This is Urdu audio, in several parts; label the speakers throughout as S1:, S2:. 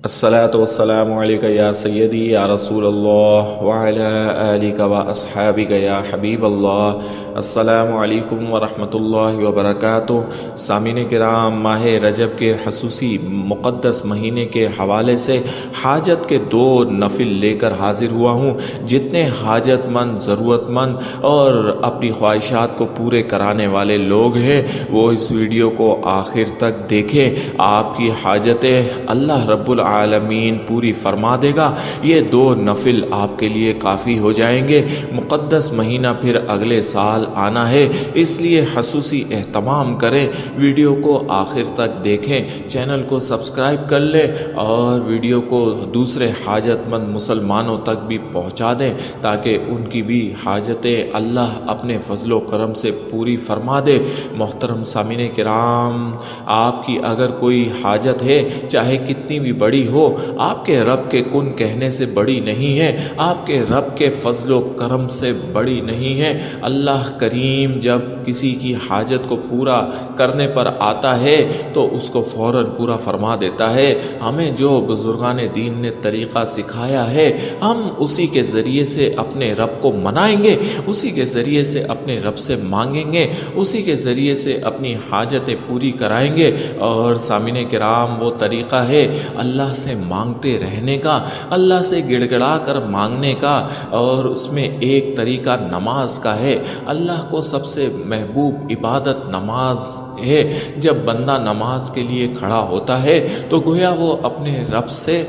S1: الصلاة والسلام علیکہ یا سیدی یا رسول اللہ وعلی آلک و اصحابک یا حبیب اللہ۔ السلام علیکم ورحمۃ اللہ وبرکاتہ۔ سامعین کرام، ماہ رجب کے خصوصی مقدس مہینے کے حوالے سے حاجت کے 2 نفل لے کر حاضر ہوا ہوں۔ جتنے حاجت مند، ضرورت مند اور اپنی خواہشات کو پورے کرانے والے لوگ ہیں وہ اس ویڈیو کو آخر تک دیکھیں۔ آپ کی حاجتیں اللہ رب العالمین پوری فرما دے گا۔ یہ 2 نفل آپ کے لیے کافی ہو جائیں گے۔ مقدس مہینہ پھر اگلے سال آنا ہے، اس لیے خصوصی اہتمام کریں، ویڈیو کو آخر تک دیکھیں، چینل کو سبسکرائب کر لیں اور ویڈیو کو دوسرے حاجت مند مسلمانوں تک بھی پہنچا دیں تاکہ ان کی بھی حاجتیں اللہ اپنے فضل و کرم سے پوری فرما دے۔ محترم سامعین کرام، آپ کی اگر کوئی حاجت ہے، چاہے کتنی بھی بڑی ہو، آپ کے رب کے کن کہنے سے بڑی نہیں ہے، آپ کے رب کے فضل و کرم سے بڑی نہیں ہے۔ اللہ کریم جب کسی کی حاجت کو پورا کرنے پر آتا ہے تو اس کو فوراً پورا فرما دیتا ہے۔ ہمیں جو بزرگان دین نے طریقہ سکھایا ہے، ہم اسی کے ذریعے سے اپنے رب کو منائیں گے، اسی کے ذریعے سے اپنے رب سے مانگیں گے، اسی کے ذریعے سے اپنی حاجتیں پوری کرائیں گے۔ اور سامعین کرام، وہ طریقہ ہے اللہ سے مانگتے رہنے کا، اللہ سے گڑ گڑا کر مانگنے کا، اور اس میں ایک طریقہ نماز کا ہے۔ اللہ کو سب سے محبوب عبادت نماز ہے۔ جب بندہ نماز کے لیے کھڑا ہوتا ہے تو گویا وہ اپنے رب سے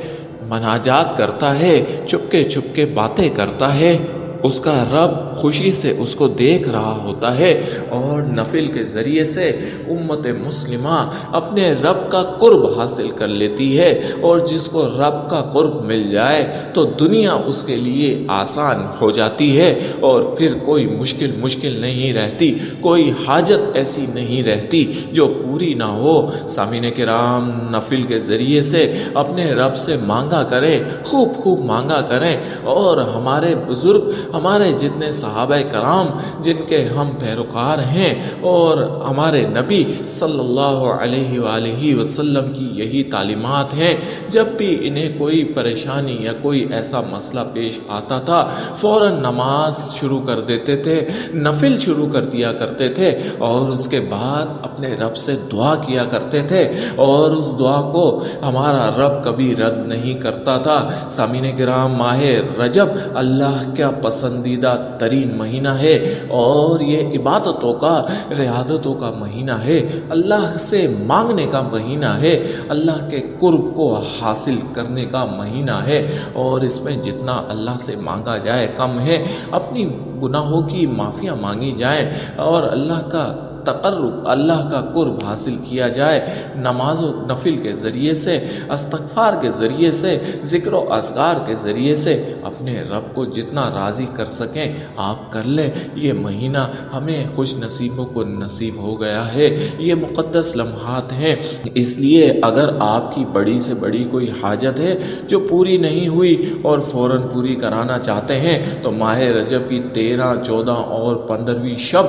S1: مناجات کرتا ہے، چپکے چپکے باتیں کرتا ہے۔ اس کا رب خوشی سے اس کو دیکھ رہا ہوتا ہے، اور نفل کے ذریعے سے امت مسلمہ اپنے رب کا قرب حاصل کر لیتی ہے۔ اور جس کو رب کا قرب مل جائے تو دنیا اس کے لیے آسان ہو جاتی ہے، اور پھر کوئی مشکل نہیں رہتی، کوئی حاجت ایسی نہیں رہتی جو پوری نہ ہو۔ سامعین کرام، نفل کے ذریعے سے اپنے رب سے مانگا کریں، خوب مانگا کریں۔ اور ہمارے بزرگ، ہمارے جتنے صحابہ کرام جن کے ہم پیروکار ہیں، اور ہمارے نبی صلی اللہ علیہ وآلہ وسلم کی یہی تعلیمات ہیں، جب بھی انہیں کوئی پریشانی یا کوئی ایسا مسئلہ پیش آتا تھا، فوراً نماز شروع کر دیتے تھے، نفل شروع کر دیا کرتے تھے، اور اس کے بعد اپنے رب سے دعا کیا کرتے تھے، اور اس دعا کو ہمارا رب کبھی رد نہیں کرتا تھا۔ سامعین کرام، ماہ رجب اللہ کا پسندیدہ ترین مہینہ ہے، اور یہ عبادتوں کا، رعادتوں کا مہینہ ہے، اللہ سے مانگنے کا مہینہ ہے، اللہ کے قرب کو حاصل کرنے کا مہینہ ہے۔ اور اس میں جتنا اللہ سے مانگا جائے کم ہے۔ اپنی گناہوں کی معافیاں مانگی جائیں اور اللہ کا تقرب، اللہ کا قرب حاصل کیا جائے۔ نماز و نفل کے ذریعے سے، استغفار کے ذریعے سے، ذکر و اذکار کے ذریعے سے اپنے رب کو جتنا راضی کر سکیں آپ کر لیں۔ یہ مہینہ ہمیں خوش نصیبوں کو نصیب ہو گیا ہے، یہ مقدس لمحات ہیں۔ اس لیے اگر آپ کی بڑی سے بڑی کوئی حاجت ہے جو پوری نہیں ہوئی اور فوراً پوری کرانا چاہتے ہیں تو ماہ رجب کی 13، 14 اور 15ویں شب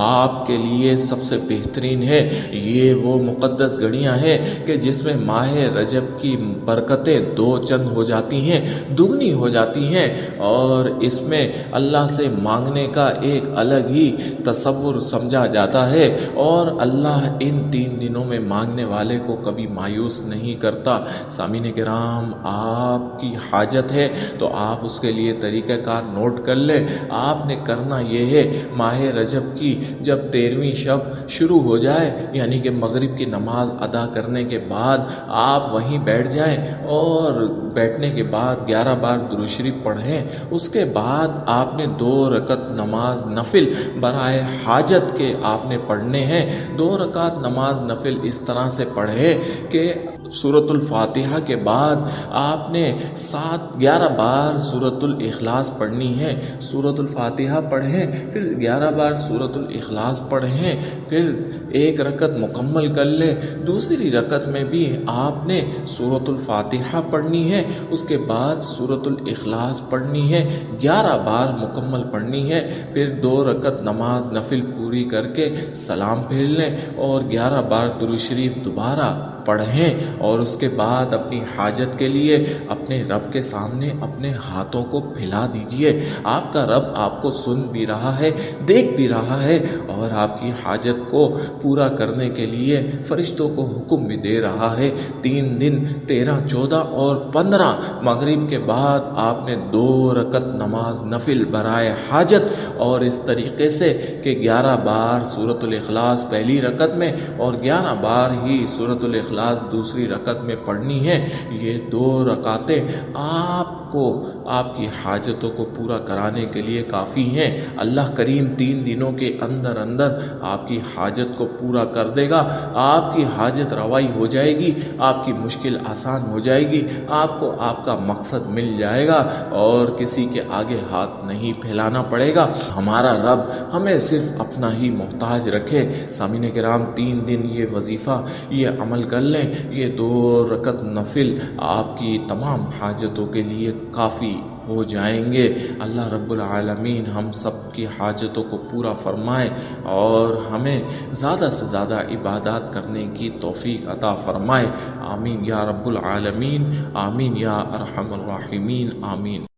S1: آپ کے لیے سب سے بہترین ہے۔ یہ وہ مقدس گھڑیاں ہیں کہ جس میں ماہ رجب کی برکتیں 2 چند ہو جاتی ہیں، دگنی ہو جاتی ہیں، اور اس میں اللہ سے مانگنے کا ایک الگ ہی تصور سمجھا جاتا ہے، اور اللہ ان 3 دنوں میں مانگنے والے کو کبھی مایوس نہیں کرتا۔ سامعین کرام، آپ کی حاجت ہے تو آپ اس کے لیے طریقہ کار نوٹ کر لیں۔ آپ نے کرنا یہ ہے، ماہ رجب کی جب 13ویں شب شروع ہو جائے، یعنی کہ مغرب کی نماز ادا کرنے کے بعد آپ وہیں بیٹھ جائیں، اور بیٹھنے کے بعد 11 بار درود شریف پڑھیں۔ اس کے بعد آپ نے 2 رکعت نماز نفل برائے حاجت کے آپ نے پڑھنے ہیں۔ 2 رکعت نماز نفل اس طرح سے پڑھیں کہ سورۃ الفاتحہ کے بعد آپ نے 11 بار سورۃ الاخلاص پڑھنی ہے۔ سورۃ الفاتحہ پڑھیں، پھر 11 بار سورۃ الاخلاص پڑھیں، پھر 1 رکعت مکمل کر لیں۔ دوسری رکعت میں بھی آپ نے سورۃ الفاتحہ پڑھنی ہے، اس کے بعد سورۃ الاخلاص پڑھنی ہے، 11 بار مکمل پڑھنی ہے، پھر 2 رکعت نماز نفل پوری کر کے سلام پھیر لیں، اور 11 بار درود شریف دوبارہ پڑھیں اور اس کے بعد اپنی حاجت کے لیے اپنے رب کے سامنے اپنے ہاتھوں کو پھیلا دیجئے۔ آپ کا رب آپ کو سن بھی رہا ہے، دیکھ بھی رہا ہے، اور آپ کی حاجت کو پورا کرنے کے لیے فرشتوں کو حکم بھی دے رہا ہے۔ 3 دن 13، 14 اور 15 مغرب کے بعد آپ نے 2 رکعت نماز نفل برائے حاجت، اور اس طریقے سے کہ 11 بار سورۃ الاخلاص پہلی رکعت میں اور 11 بار ہی سورۃ الاخلاص دوسری رکعت میں پڑھنی ہے۔ یہ 2 رکعتیں آپ کو آپ کی حاجتوں کو پورا کرانے کے لیے کافی ہیں۔ اللہ کریم 3 دنوں کے اندر اندر آپ کی حاجت کو پورا کر دے گا، آپ کی حاجت روائی ہو جائے گی، آپ کی مشکل آسان ہو جائے گی، آپ کو آپ کا مقصد مل جائے گا اور کسی کے آگے ہاتھ نہیں پھیلانا پڑے گا۔ ہمارا رب ہمیں صرف اپنا ہی محتاج رکھے۔ سامعین کرام، 3 دن یہ وظیفہ، یہ عمل کر لیں، یہ 2 رکعت نفل آپ کی تمام حاجتوں کے لیے کافی ہو جائیں گے۔ اللہ رب العالمین ہم سب کی حاجتوں کو پورا فرمائے اور ہمیں زیادہ سے زیادہ عبادات کرنے کی توفیق عطا فرمائے۔ آمین یا رب العالمین، آمین یا ارحم الراحمین، آمین۔